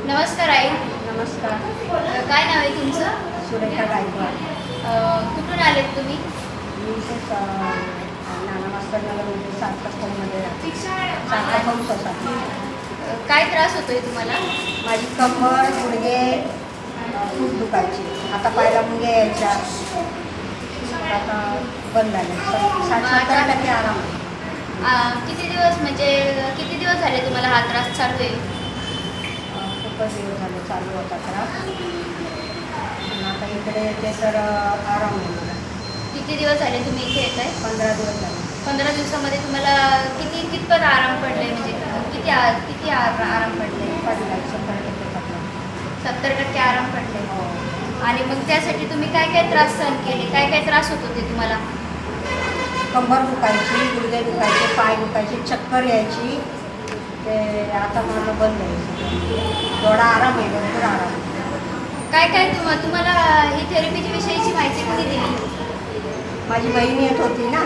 नमस्कार आई. नमस्कार. काय नाव आहे तुमचं? सुरेखा गायकवाड. कुठून आलेत तुम्ही? मी इथेच नाना मास्तरनगरमध्ये 7 कस्टममध्ये राहते. 7 सोसायटी. काय त्रास होतोय तुम्हाला? माझी कंबर गुडघे खूप दुखायची. आता पायला मुंग्या यायच्या, आता बंद झाले. 60-70% आराम आहे. किती दिवस म्हणजे किती दिवस झाले तुम्हाला हा त्रास चालू आहे? खूपच दिवस झाले चालू होता त्रास. पण आता इकडे ते तर आराम आहे मला. किती दिवस झाले तुम्ही इथे येत आहे? 15 दिवस झाले. 15 दिवसामध्ये तुम्हाला कितपत आराम पडले, म्हणजे किती आराम पडले? 70% आराम पडले. आणि मग त्यासाठी तुम्ही काय काय त्रास सहन केले? काय काय त्रास होत होते तुम्हाला? कंबर दुखायची, गुडघे दुखायचे, पाय दुखायचे, चक्कर यायची. ते आता मला बंद आहे. थोडा आराम आहे, भरपूर आराम आहे. काय काय तुम्हाला ही थेरपीची विषयीची माहिती कोणी दिली? माझी बहीण येत होती ना,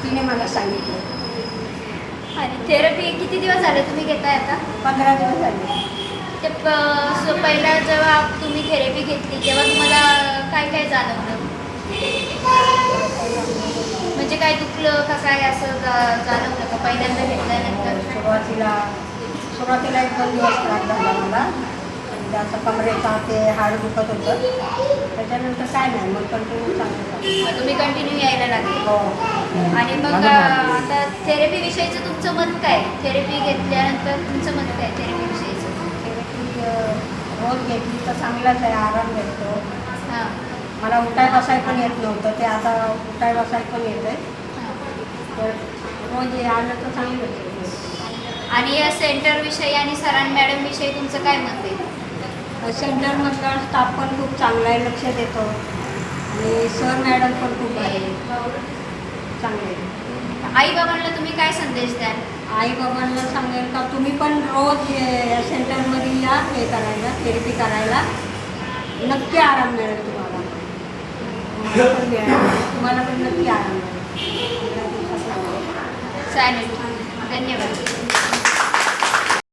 तिने मला सांगितलं. आणि थेरपी किती दिवस झाले तुम्ही घेताय आता? 15 दिवस झाले. ते पहिला जेव्हा तुम्ही थेरपी घेतली तेव्हा तुम्हाला काय काय जाणवलं? म्हणजे काय दुखलं का काय असं जाणवलं का पहिल्यांदा घेतल्यानंतर? सुरुवातीला 1-2 दिवस त्रास झाला मला. म्हणजे असं कमरेचा ते हाड दुखत होतं. त्याच्यानंतर काय नाही, मग कंटिन्यू चांगलं झालं. मग तुम्ही कंटिन्यू यायला लागले. हो. आणि मग आता थेरपीविषयीचं तुमचं मत काय? थेरपी घेतल्यानंतर तुमचं मत काय थेरपीविषयीचं? थेरपी रोज घेतली तर चांगलाच आहे, आराम भेटतो. हां. मला उठाय बसाय पण येत नव्हतं, ते आता उठाय बसाय पण येतं आहे. तर रोज आलं तर चांगलं होतं. आणि या सेंटरविषयी आणि सरांन मॅडमविषयी तुमचं काय मत आहे? सेंटरमधला स्टाफ पण खूप चांगला आहे, लक्ष देतो. आणि सर मॅडम पण खूप आहे, चांगले. आई बाबांना तुम्ही काय संदेश द्याल? आई बाबांना सांगेल का तुम्ही पण रोज या सेंटरमध्ये या, हे करायला, थेरपी करायला. नक्की आराम मिळेल तुम्हाला. तुम्हाला पण नक्की आराम मिळेल. चालेल, धन्यवाद.